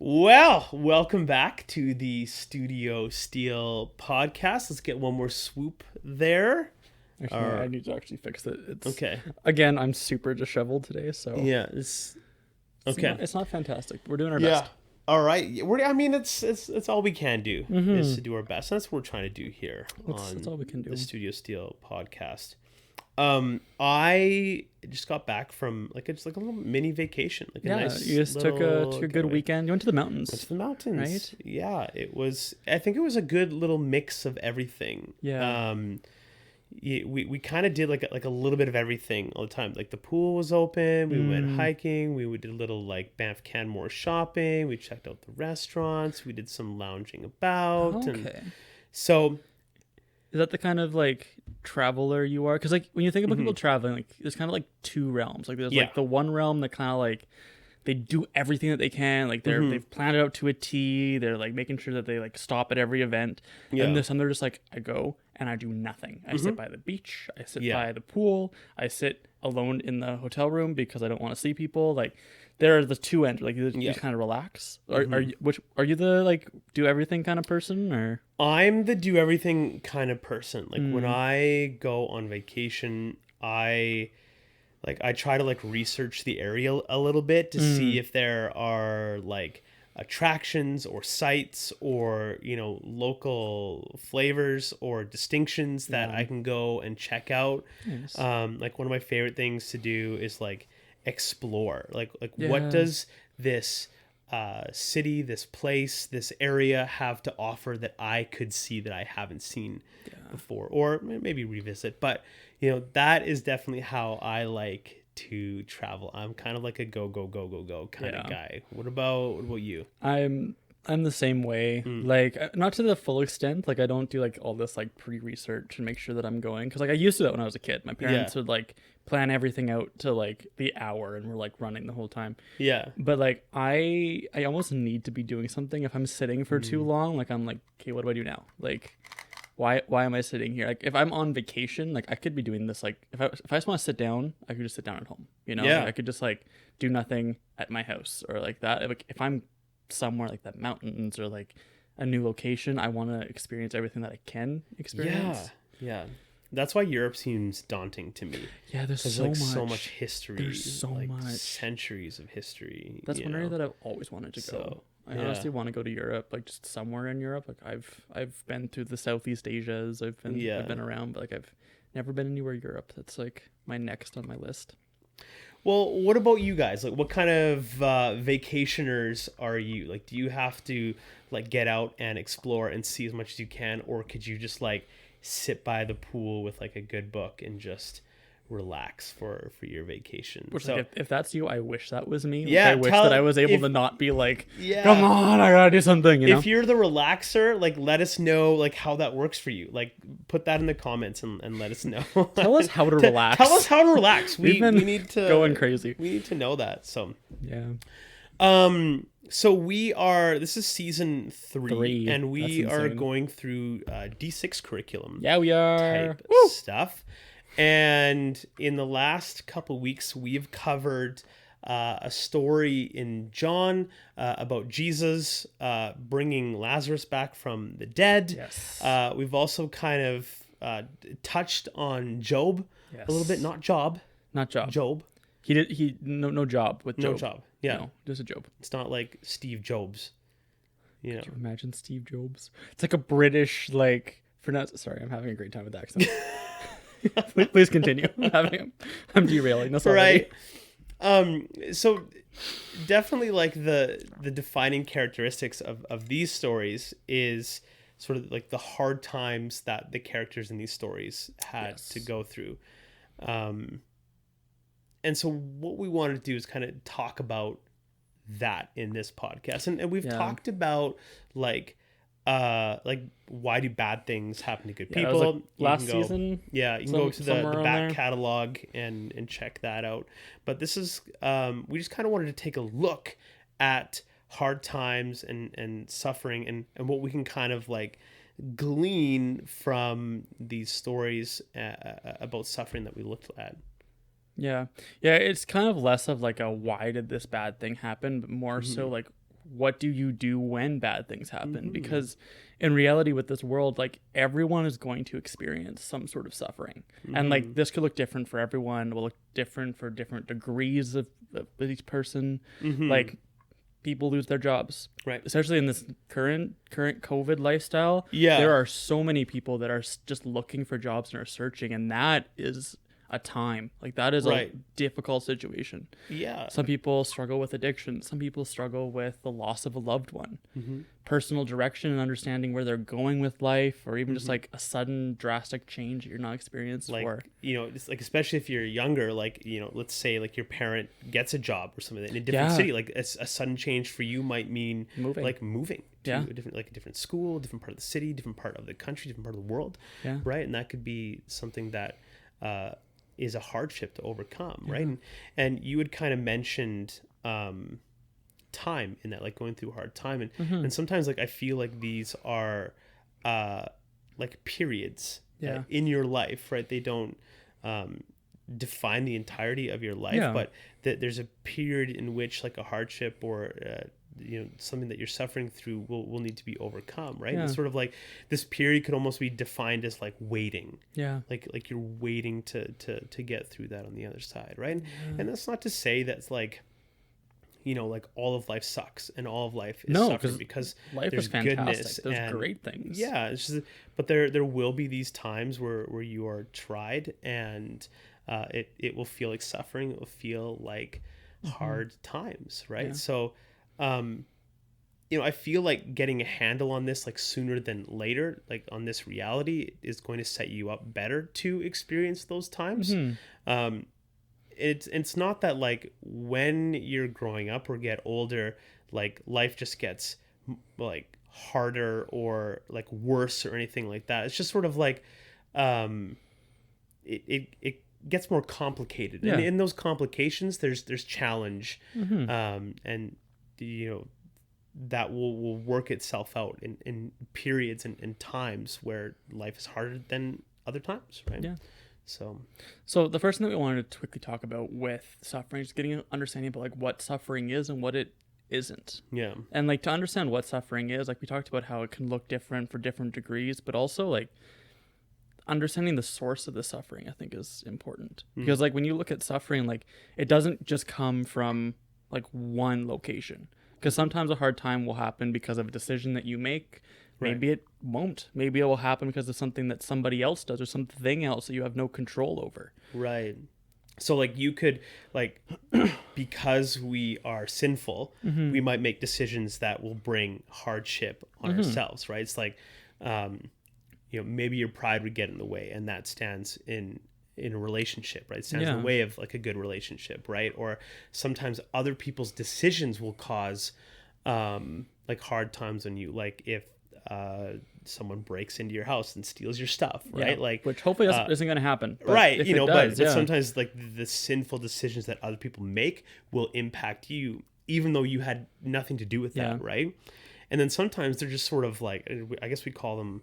Well, welcome back to the Steele Podcast. Let's get one more swoop there. Actually, I need to actually fix it. It's Okay. Again, I'm super disheveled today, so Yeah. It's okay. It's not fantastic. We're doing our best. All right. It's all we can do is to do our best. That's what we're trying to do here That's all we can do. the Studio Steele Podcast. I just got back from a little mini vacation. You just took a good weekend. You went to the mountains. Went to the mountains, right? Yeah, it was. I think it was a good little mix of everything. Yeah. We kind of did like a little bit of everything all the time. Like the pool was open. We went hiking. We did a little Banff Canmore shopping. We checked out the restaurants. We did some lounging about. Okay. And so. Is that the kind of traveler you are? Because when you think about people traveling, there's kind of two realms. There's the one realm that kind of they do everything that they can. They've planned it out to a T. They're making sure that they stop at every event. Yeah. And some they're just I go and I do nothing. I sit by the beach. I sit by the pool. I sit alone in the hotel room because I don't want to see people. There are the two ends. You kind of relax. Are you the do everything kind of person, or? I'm the do everything kind of person. When I go on vacation, I try to research the area a little bit to see if there are attractions or sites or local flavors or distinctions that I can go and check out. Nice. One of my favorite things to do is explore. What does this city, this place, this area have to offer that I could see that I haven't seen before, or maybe revisit. But that is definitely how I like to travel. I'm kind of a go kind of guy. What about you? I'm the same way. Not to the full extent. I don't do all this pre-research and make sure that I'm going, because I used to that when I was a kid. My parents would plan everything out to the hour, and we're running the whole time. Yeah. But I almost need to be doing something. If I'm sitting for too long, I'm okay, what do I do now? Why am I sitting here? If I'm on vacation, I could be doing this. If I just want to sit down, I could just sit down at home. I could just do nothing at my house or that. If I'm somewhere the mountains or a new location, I want to experience everything that I can experience. Yeah. That's why Europe seems daunting to me. Yeah, there's so much history. There's so much centuries of history. That's one area that I've always wanted to go. I honestly want to go to Europe, just somewhere in Europe. I've been to the Southeast Asias. I've been around, but I've never been anywhere Europe. That's my next on my list. Well, what about you guys? What kind of vacationers are you? Do you have to get out and explore and see as much as you can, or could you just sit by the pool with a good book and just relax for your vacation? Which, if that's you, I wish that was me. Yeah, I wish that I was able to not be come on, I gotta do something. If you're the relaxer, let us know how that works for you. Put that in the comments and let us know. Tell us how to relax. Tell us how to relax. We need to going crazy. We need to know that. So yeah. So this is season 3 and we are going through D6 curriculum. Yeah, we are. Type stuff. And in the last couple weeks, we've covered a story in John about Jesus bringing Lazarus back from the dead. Yes. We've also kind of touched on Job a little bit. Not Job. Job. No job with Job. No job. Yeah. No, just a Job. It's not like Steve Jobs. Could you imagine Steve Jobs? It's a British sorry, I'm having a great time with the accent. Please continue. I'm derailing. That's all right. So definitely the defining characteristics of these stories is sort of the hard times that the characters in these stories had to go through. And so what we wanted to do is kind of talk about that in this podcast. And we've talked about why do bad things happen to good people? Last season. Yeah, you can go to the back catalog and check that out. But this is we just kind of wanted to take a look at hard times and suffering and what we can kind of glean from these stories about suffering that we looked at. Yeah, it's kind of less of a why did this bad thing happen, but more so what do you do when bad things happen? Because in reality with this world, like everyone is going to experience some sort of suffering. And like this could look different for everyone, will look different for different degrees of each person. Like people lose their jobs, right? Especially in this current COVID lifestyle. Yeah, there are so many people that are just looking for jobs and are searching, and that is a time, like that is a difficult situation. Yeah, some people struggle with addiction, some people struggle with the loss of a loved one, personal direction and understanding where they're going with life, or even just like a sudden drastic change that you're not experienced like, for. you know, it's like, especially if you're younger, like, you know, let's say like your parent gets a job or something in a different city, like a sudden change for you might mean moving to a different school, a different part of the city, different part of the country, different part of the world, right? And that could be something that is a hardship to overcome, right? And you had kind of mentioned time in that, like going through a hard time, and sometimes like I feel like these are like periods in your life, right? They don't define the entirety of your life, but that there's a period in which like a hardship or you know, something that you're suffering through will need to be overcome, right? And sort of like this period could almost be defined as like waiting, like you're waiting to get through that on the other side, right? And that's not to say that's like, you know, like all of life sucks and all of life is suffering, because life there's is fantastic. goodness, there's and great things. It's just, but there will be these times where you are tried, and it will feel like suffering. It will feel like hard times, right? So you know, I feel like getting a handle on this like sooner than later, like on this reality, is going to set you up better to experience those times. It's not that like when you're growing up or get older, like life just gets like harder or like worse or anything like that. It's just sort of like it gets more complicated, and in those complications there's challenge, and you know, that will work itself out in periods and times where life is harder than other times, right? So the first thing that we wanted to quickly talk about with suffering is getting an understanding about like what suffering is and what it isn't. And like to understand what suffering is, like we talked about how it can look different for different degrees, but also like understanding the source of the suffering, I think, is important. Because like when you look at suffering, like it doesn't just come from like one location, because sometimes a hard time will happen because of a decision that you make. Maybe it won't. Maybe it will happen because of something that somebody else does or something else that you have no control over. Right. So like you could like, because we are sinful, we might make decisions that will bring hardship on ourselves, right? It's like, you know, maybe your pride would get in the way, and that stands in a relationship, right? It stands in the way of like a good relationship, right? Or sometimes other people's decisions will cause like hard times on you. Like if someone breaks into your house and steals your stuff, right? Like, which hopefully isn't going to happen, right? You know, but sometimes like the sinful decisions that other people make will impact you, even though you had nothing to do with that, right? And then sometimes they're just sort of like, I guess we call them,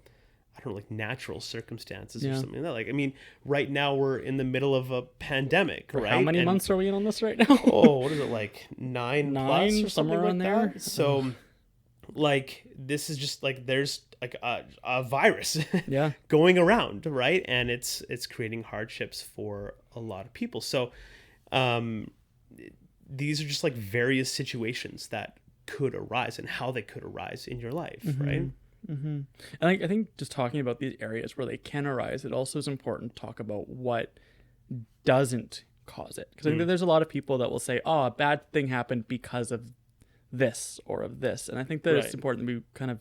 I don't know, like natural circumstances or something like that. Like, I mean, right now we're in the middle of a pandemic, right? How many months are we in on this right now? What is it, like 9 plus or somewhere around like there? That? So, like, this is just like there's like a virus going around, right? And it's creating hardships for a lot of people. So, these are just like various situations that could arise and how they could arise in your life, right? And I think just talking about these areas where they can arise, it also is important to talk about what doesn't cause it. Because I think there's a lot of people that will say, oh, a bad thing happened because of this or of this. And I think that it's important that we kind of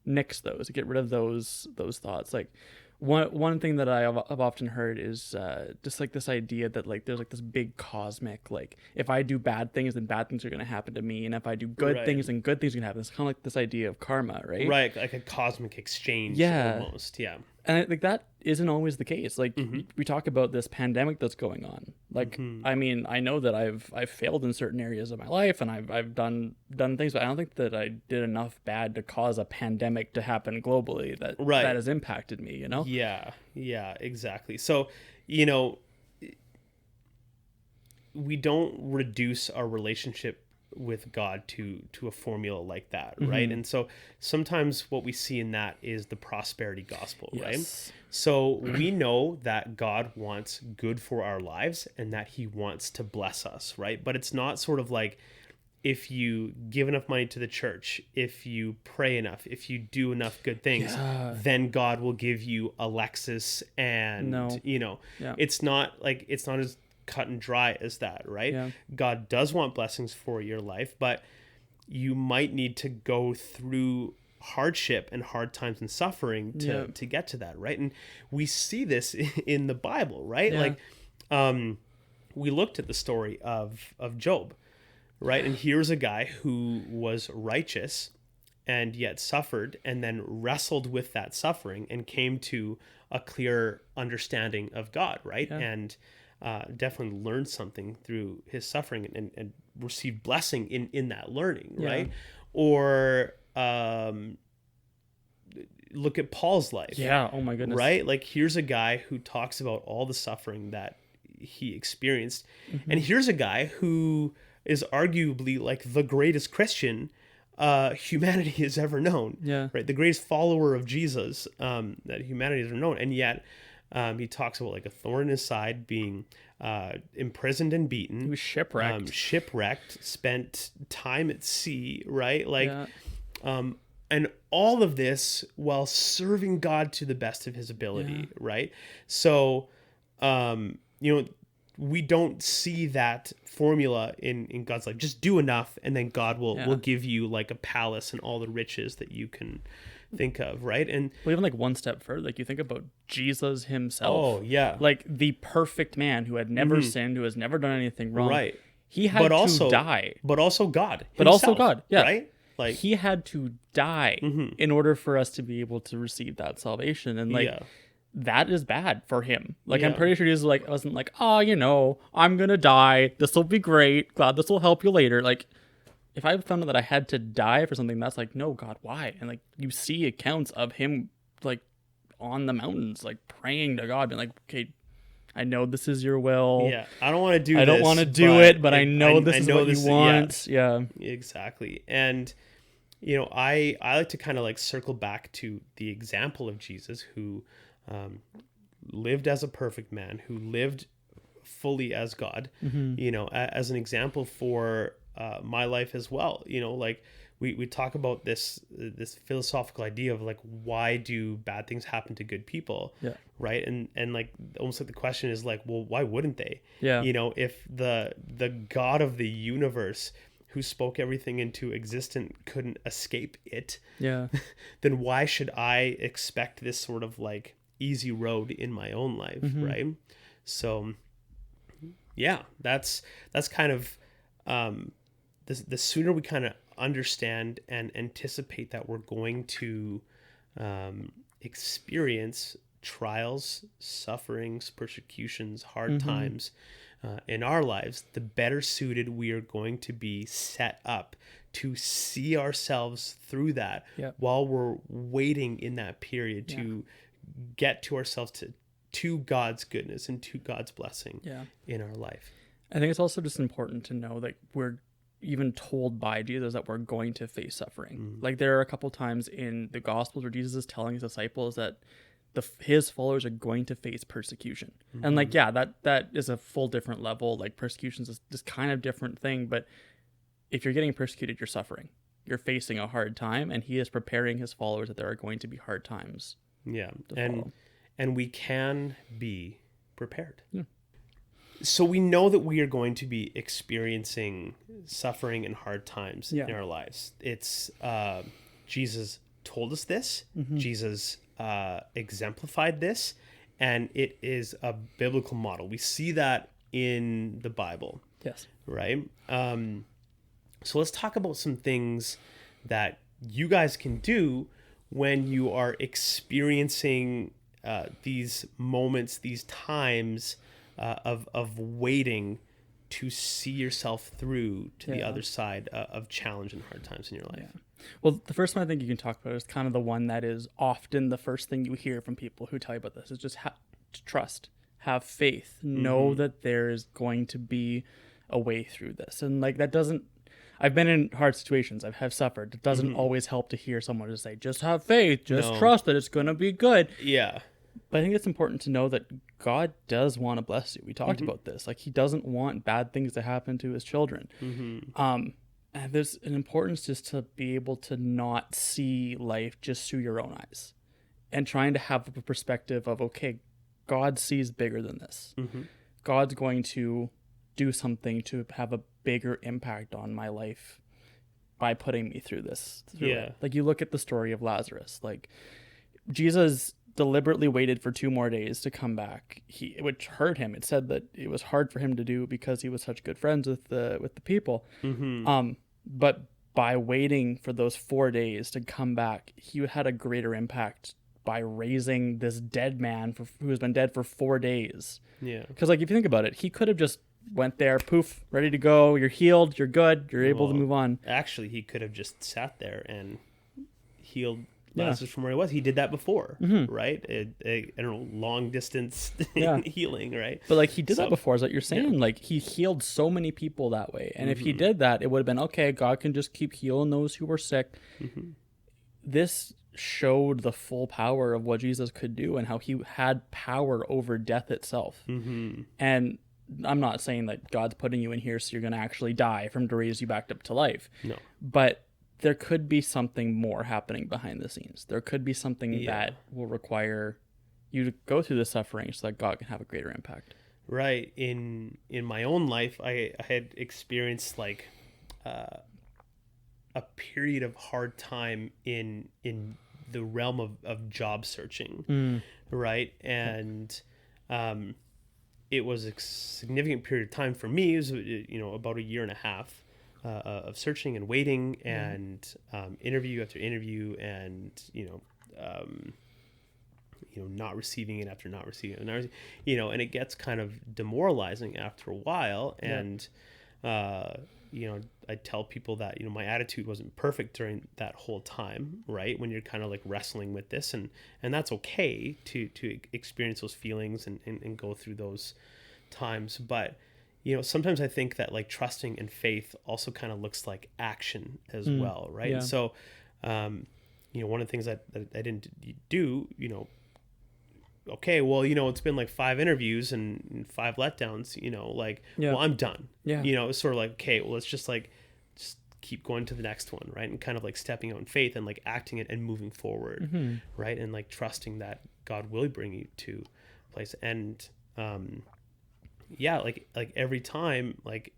nix those, to get rid of those thoughts. Like one thing that I've often heard is just like this idea that like there's like this big cosmic, like if I do bad things, then bad things are going to happen to me, and if I do good things, then good things are going to happen. It's kind of like this idea of karma, right? Right, like a cosmic exchange almost, And I think that isn't always the case. Like we talk about this pandemic that's going on. Like I mean, I know that I've failed in certain areas of my life, and I've done things, but I don't think that I did enough bad to cause a pandemic to happen globally that has impacted me, you know? Yeah, exactly. So, you know, we don't reduce our relationship with God to a formula like that, right? And so sometimes what we see in that is the prosperity gospel, right? So we know that God wants good for our lives and that he wants to bless us, right? But it's not sort of like, if you give enough money to the church, if you pray enough, if you do enough good things, then God will give you a Lexus. And it's not as cut and dry as that, right? God does want blessings for your life, but you might need to go through hardship and hard times and suffering to get to that, right? And we see this in the Bible, right? Like we looked at the story of Job, right? And here's a guy who was righteous and yet suffered, and then wrestled with that suffering and came to a clear understanding of God, right? And definitely learned something through his suffering and received blessing in that learning, right? Or look at Paul's life. Yeah, oh my goodness. Right? Like, here's a guy who talks about all the suffering that he experienced. And here's a guy who is arguably like the greatest Christian humanity has ever known. Right? The greatest follower of Jesus that humanity has ever known. And yet he talks about like a thorn in his side, being imprisoned and beaten. He was shipwrecked. Spent time at sea, right? Like, and all of this while serving God to the best of his ability, right? So, we don't see that formula in God's life. Just do enough, and then God will give you like a palace and all the riches that you can think of, right? And even like one step further, like you think about Jesus himself. Oh yeah, like the perfect man who had never sinned, who has never done anything wrong. Right. He had to die. But also God. Yeah. Right? Like, he had to die in order for us to be able to receive that salvation. And like that is bad for him. Like I'm pretty sure Jesus wasn't like, oh, I'm gonna die. This will be great. God, this will help you later. Like, if I found out that I had to die for something, that's like, no, God, why? And like you see accounts of him like on the mountains, like praying to God, being like, okay, I know this is your will. Yeah, I don't want to do this. I don't want to do it, but I know this is what you want. Yeah, exactly. And I like to kind of like circle back to the example of Jesus, who lived as a perfect man, who lived fully as God, as an example for my life as well. Like we talk about this philosophical idea of like, why do bad things happen to good people? Right. And like, almost like the question is like, well, why wouldn't they? If the God of the universe, who spoke everything into existence, couldn't escape it, then why should I expect this sort of like easy road in my own life? Right. So that's kind of the sooner we kind of understand and anticipate that we're going to experience trials, sufferings, persecutions, hard times in our lives, the better suited we are going to be set up to see ourselves through that while we're waiting in that period to get to ourselves to God's goodness and to God's blessing in our life. I think it's also just important to know that we're even told by Jesus that we're going to face suffering. Like there are a couple times in the Gospels where Jesus is telling his disciples that his followers are going to face persecution. And like, that is a full different level. Like persecution is this kind of different thing, but if you're getting persecuted, you're suffering. You're facing a hard time, and he is preparing his followers that there are going to be hard times. Yeah. And we can be prepared. So we know that we are going to be experiencing suffering and hard times in our lives. It's Jesus told us this. Jesus exemplified this, and it is a biblical model. We see that in the Bible. Yes. Right? So let's talk about some things that you guys can do when you are experiencing these moments, these times of waiting to see yourself through to the other side of challenge and hard times in your life. Well, the first one I think you can talk about is kind of the one that is often the first thing you hear from people who tell you about this, is just to trust, have faith, know that there is going to be a way through this. And like, that doesn't, I've been in hard situations. I have suffered. It doesn't always help to hear someone just say, just have faith, just trust that it's going to be good. Yeah. But I think it's important to know that God does want to bless you. We talked about this. Like, he doesn't want bad things to happen to his children. And there's an importance just to be able to not see life just through your own eyes and trying to have a perspective of, okay, God sees bigger than this. God's going to do something to have a bigger impact on my life by putting me through this. Like, you look at the story of Lazarus, like, Jesus deliberately waited for 2 more days to come back, which hurt him. It said that it was hard for him to do because he was such good friends with the people. But by waiting for those 4 days to come back, he had a greater impact by raising this dead man who has been dead for 4 days. Because, like, if you think about it, he could have just went there, poof, ready to go. You're healed. You're good. You're able to move on. Actually, he could have just sat there and healed Lazarus from where he was. He did that before, right? I don't know, long distance healing, right? But, like, he did that before, is what you're saying. Like, he healed so many people that way. And if he did that, it would have been, okay, God can just keep healing those who were sick. This showed the full power of what Jesus could do and how he had power over death itself. And I'm not saying that God's putting you in here so you're going to actually die from to raise you back up to life. No. But there could be something more happening behind the scenes. There could be something that will require you to go through the suffering so that God can have a greater impact. Right. In my own life, I had experienced like a period of hard time in the realm of job searching. Right. And it was a significant period of time for me. It was, about 1.5 years of searching and waiting and interview after interview and, not receiving it after not receiving it, and it gets kind of demoralizing after a while. And, I tell people that, my attitude wasn't perfect during that whole time, right? When you're kind of like wrestling with this and that's okay to experience those feelings and go through those times. But, sometimes I think that like trusting and faith also kind of looks like action as well. Right. And so, one of the things that I didn't do, okay, well, it's been like 5 interviews and 5 letdowns, well, I'm done. It's sort of like, okay, well, let's just keep going to the next one. Right. And kind of like stepping out in faith and like acting it and moving forward. Right. And like trusting that God will bring you to a place. And, like every time, like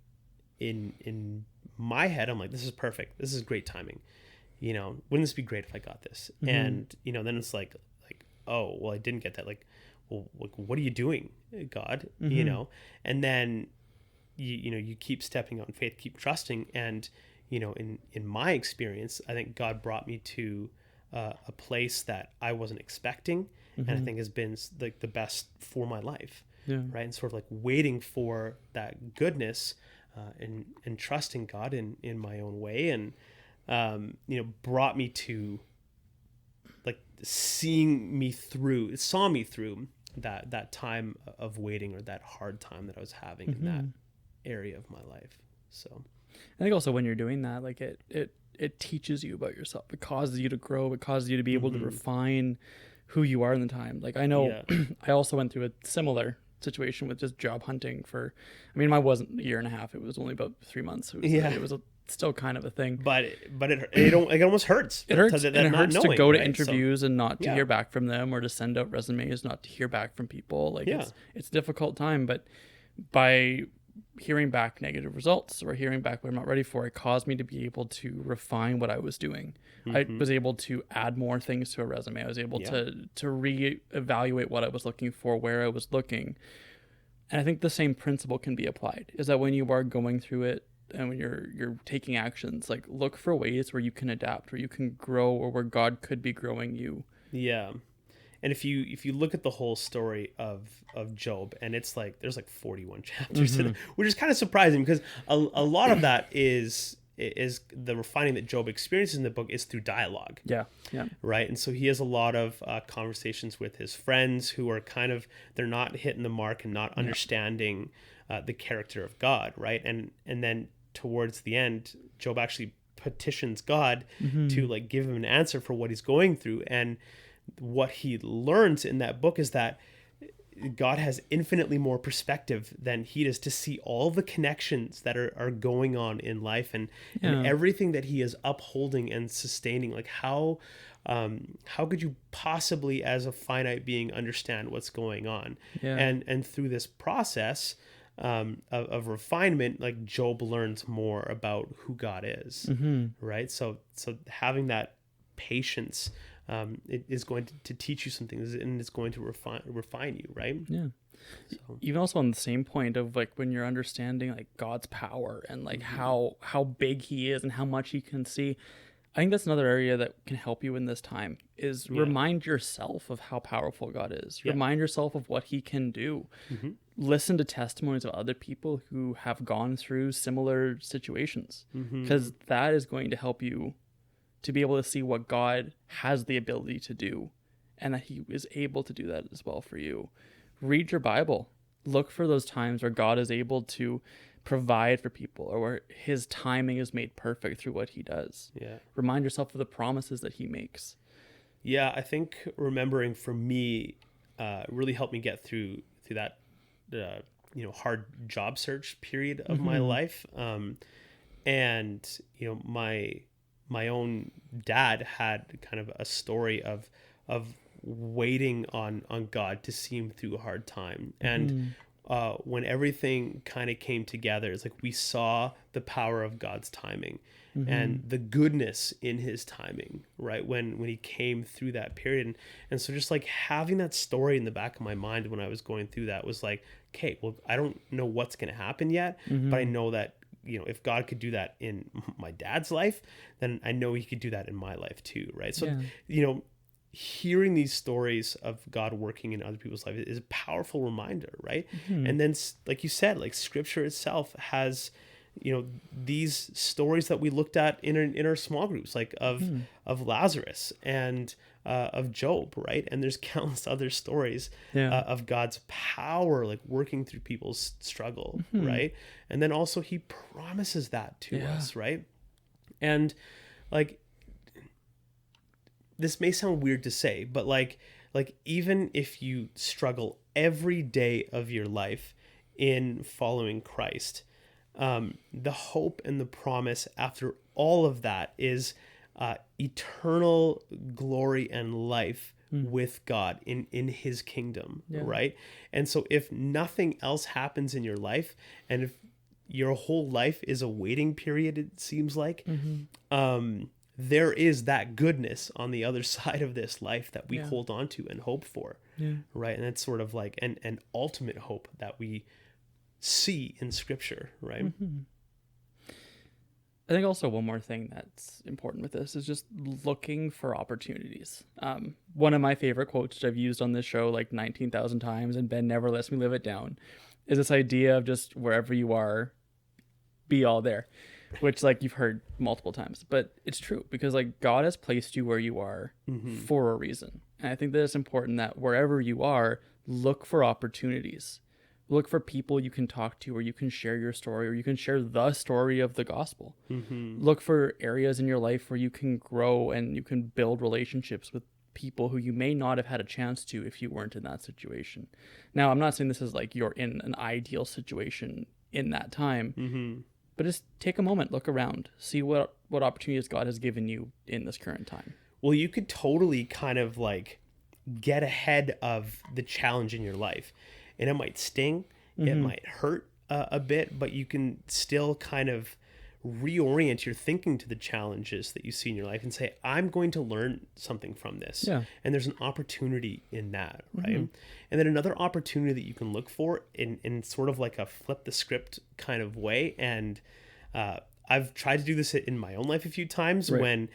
in my head, I'm like, this is perfect. This is great timing. Wouldn't this be great if I got this? And, then it's like, oh, well, I didn't get that. Like, well, what are you doing, God? And then you keep stepping out in faith, keep trusting. And, in my experience, I think God brought me to a place that I wasn't expecting. And I think has been like the best for my life. Right. And sort of like waiting for that goodness and trusting God in my own way. And, brought me to like saw me through that time of waiting or that hard time that I was having in that area of my life. So I think also when you're doing that, like it teaches you about yourself. It causes you to grow. It causes you to be able to refine who you are in the time. Like I know I also went through a similar situation with just job hunting mine wasn't 1.5 years. It was only about 3 months. It was still kind of a thing. But it almost hurts. It hurts. It hurts to go to interviews and not to hear back from them, or to send out resumes, not to hear back from people. Like it's a difficult time, but by hearing back negative results or hearing back what I'm not ready for, it caused me to be able to refine what I was doing. I was able to add more things to a resume. I was able to reevaluate what I was looking for, where I was looking. And I think the same principle can be applied, is that when you are going through it and when you're taking actions, like look for ways where you can adapt, where you can grow, or where God could be growing you. Yeah. And if you look at the whole story of Job, and it's like there's like 41 chapters in it, which is kind of surprising because a lot of that is the refining that Job experiences in the book is through dialogue. Yeah. Right. And so he has a lot of conversations with his friends who are they're not hitting the mark and not understanding the character of God. Right. And then towards the end, Job actually petitions God to like give him an answer for what he's going through. And what he learns in that book is that God has infinitely more perspective than he does to see all the connections that are going on in life, and everything that he is upholding and sustaining. Like how could you possibly as a finite being understand what's going on? And through this process of refinement, like Job learns more about who God is, right? So having that patience, it is going to teach you some things, and it's going to refine you, right? Yeah. So. Even also on the same point of like when you're understanding like God's power and like how big he is and how much he can see, I think that's another area that can help you in this time is remind yourself of how powerful God is. Remind yourself of what he can do. Listen to testimonies of other people who have gone through similar situations, because that is going to help you to be able to see what God has the ability to do, and that he is able to do that as well for you. Read your Bible. Look for those times where God is able to provide for people, or where his timing is made perfect through what he does. Remind yourself of the promises that he makes. I think remembering for me really helped me get through that hard job search period of my life. And my own dad had kind of a story of waiting on God to see him through a hard time. And when everything kind of came together, it's like we saw the power of God's timing and the goodness in his timing, right? When he came through that period. And so just like having that story in the back of my mind when I was going through that was like, okay, well, I don't know what's going to happen yet, but I know that if God could do that in my dad's life, then I know he could do that in my life too, right? So, hearing these stories of God working in other people's life is a powerful reminder, right? And then, like you said, like scripture itself has, these stories that we looked at in our small groups, like of Lazarus and of Job, right? And there's countless other stories of God's power, like working through people's struggle, right? And then also he promises that to us, right? And like, this may sound weird to say, but like even if you struggle every day of your life in following Christ, the hope and the promise after all of that is eternal glory and life with God in his kingdom, right? And so if nothing else happens in your life, and if your whole life is a waiting period, it seems like, there is that goodness on the other side of this life that we hold on to and hope for, right? And it's sort of like an ultimate hope that we see in scripture, right? I think also one more thing that's important with this is just looking for opportunities. One of my favorite quotes that I've used on this show like 19,000 times, and Ben never lets me live it down, is this idea of just wherever you are, be all there, which like you've heard multiple times, but it's true because like God has placed you where you are for a reason. And I think that it's important that wherever you are, look for opportunities. Look for people you can talk to, or you can share your story, or you can share the story of the gospel. Look for areas in your life where you can grow and you can build relationships with people who you may not have had a chance to if you weren't in that situation. Now, I'm not saying this is like you're in an ideal situation in that time, but just take a moment, look around, see what opportunities God has given you in this current time. Well, you could totally kind of like get ahead of the challenge in your life. And it might sting, it might hurt a bit, but you can still kind of reorient your thinking to the challenges that you see in your life and say, I'm going to learn something from this. And there's an opportunity in that, right? And then another opportunity that you can look for in sort of like a flip the script kind of way. And I've tried to do this in my own life a few times when,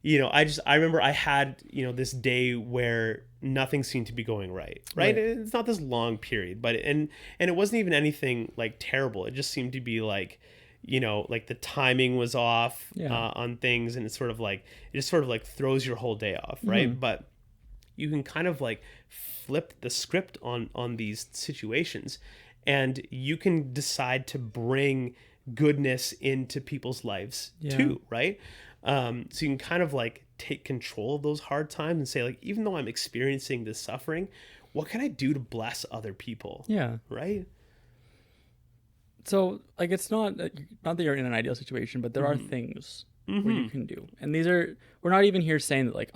I remember I had, this day where nothing seemed to be going right. It's not this long period, but and it wasn't even anything like terrible. It just seemed to be like, like the timing was off on things, and it just sort of like throws your whole day off, right? But you can kind of like flip the script on these situations, and you can decide to bring goodness into people's lives too, right? So you can kind of like take control of those hard times and say like, even though I'm experiencing this suffering, what can I do to bless other people? Yeah. Right. So like, it's not that you're in an ideal situation, but there are things where you can do. And we're not even here saying that like,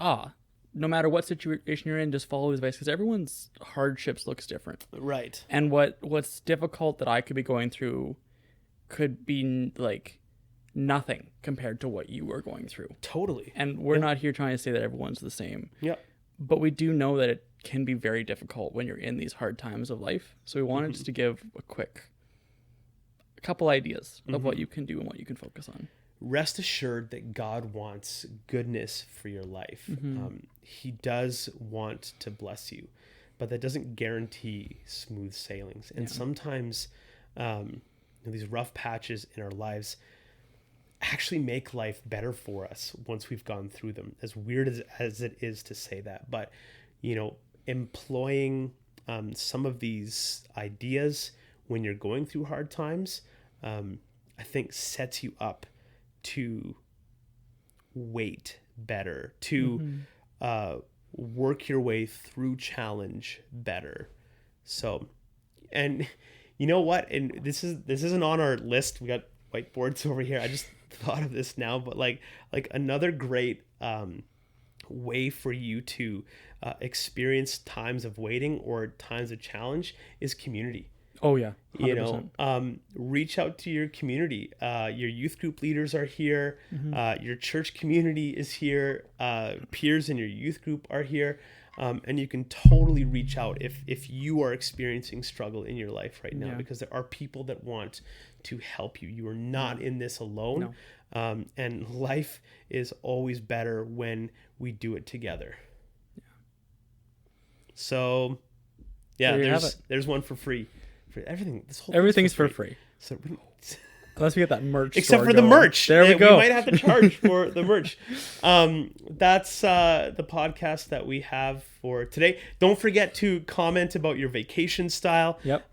no matter what situation you're in, just follow his advice, because everyone's hardships looks different. Right. And what's difficult that I could be going through could be like nothing compared to what you are going through. Totally. And we're not here trying to say that everyone's the same. Yeah. But we do know that it can be very difficult when you're in these hard times of life. So we wanted just to give a couple ideas of what you can do and what you can focus on. Rest assured that God wants goodness for your life. He does want to bless you, but that doesn't guarantee smooth sailings. And sometimes these rough patches in our lives actually make life better for us once we've gone through them. As weird as it is to say that, but employing some of these ideas when you're going through hard times, I think sets you up to wait better, to work your way through challenge better. So, and you know what? And this isn't on our list. We got whiteboards over here. I just thought of this now, but like another great way for you to experience times of waiting or times of challenge is community. Oh yeah, 100%. Reach out to your community. Your youth group leaders are here. Your church community is here. Peers in your youth group are here. And you can totally reach out if you are experiencing struggle in your life right now, because there are people that want to help you. You are not in this alone. No. And life is always better when we do it together. Yeah. So yeah, there's one for free. For everything, everything's for free. So unless we get that merch, except for the merch, there we go. We might have to charge for the merch. That's the podcast that we have for today. Don't forget to comment about your vacation style. Yep.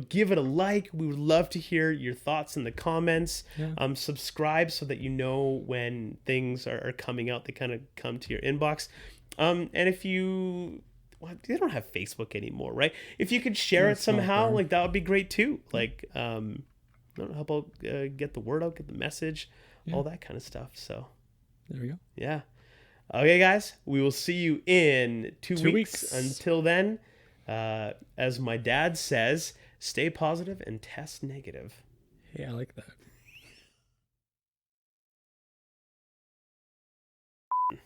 Give it a like. We would love to hear your thoughts in the comments. Yeah. Subscribe so that you know when things are coming out. They kind of come to your inbox. And if you they don't have Facebook anymore, right? If you could share it somehow, like that would be great too. Like, help out, get the word out, get the message, all that kind of stuff. So there we go. Yeah. Okay, guys, we will see you in 2 weeks. Until then, as my dad says, stay positive and test negative. Hey, I like that.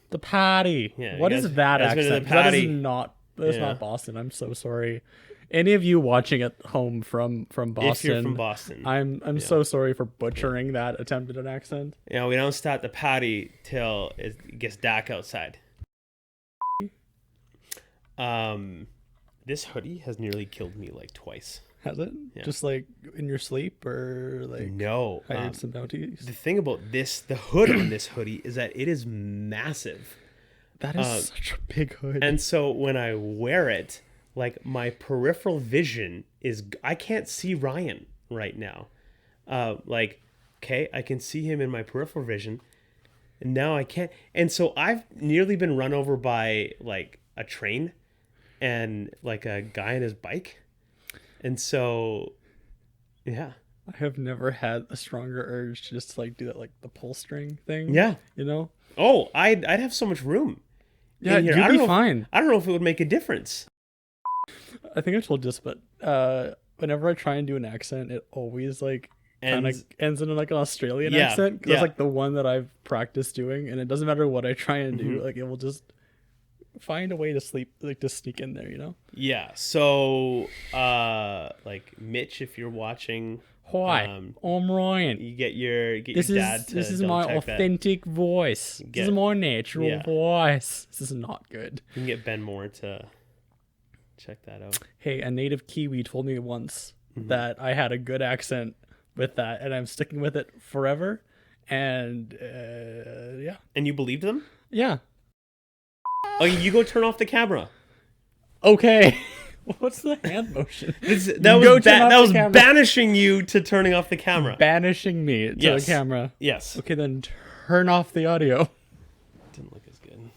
The patty. Yeah, what is that accent? That is not. That's not Boston. I'm so sorry. Any of you watching at home from Boston? If you're from Boston, I'm so sorry for butchering that attempt at an accent. We don't start the patty till it gets dark outside. This hoodie has nearly killed me like twice. Has it? Yeah. Just like in your sleep, or like no? Hired some bounties. The thing about the hood on this hoodie is that it is massive. That is such a big hood. And so when I wear it, like my peripheral vision I can't see Ryan right now. I can see him in my peripheral vision, and now I can't. And so I've nearly been run over by like a train and like a guy on his bike. And so, yeah. I have never had a stronger urge to just like do that, like the pull string thing. Yeah. Oh, I'd have so much room. Yeah, you'd be fine. I don't know if it would make a difference. I think I told you this, but whenever I try and do an accent, it always like ends in like an Australian accent. Because that's like the one that I've practiced doing, and it doesn't matter what I try and do, like it will just find a way to sneak in there, Yeah. So, like Mitch, if you're watching. Hi, I'm Ryan. You get your dad to this is my authentic voice. This is my natural voice. This is not good. You can get Ben Moore to check that out. Hey, a native Kiwi told me once that I had a good accent with that, and I'm sticking with it forever. And yeah. And you believed them? Yeah. Oh, you go turn off the camera. Okay. What's the hand motion? That was banishing you to turning off the camera. Banishing me to the camera. Yes. Okay, then turn off the audio. Didn't look as good.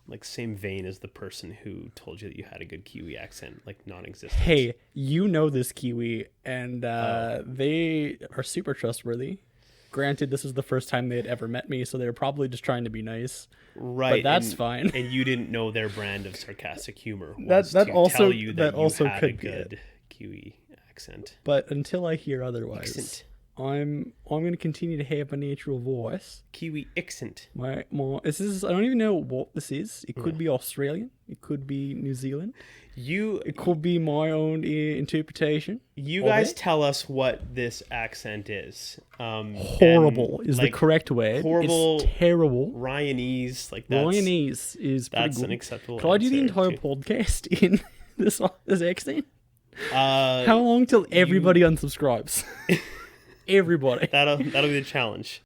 Like, same vein as the person who told you that you had a good Kiwi accent, like non-existent. Hey, you know this Kiwi, and they are super trustworthy. Granted, this is the first time they had ever met me, so they were probably just trying to be nice. Right. But that's fine. And you didn't know their brand of sarcastic humor was that to also, tell you that you also had could a good Kiwi accent. But until I hear otherwise, I'm going to continue to have a natural voice. Kiwi accent. My this is, I don't even know what this is. It could be Australian. It could be New Zealand. It could be my own interpretation. You guys tell us what this accent is. Horrible is the correct way. Horrible. It's terrible. Ryanese, Ryanese is pretty that's good. an acceptable. Can I do the entire podcast in this accent? How long till everybody unsubscribes? Everybody. That'll be the challenge.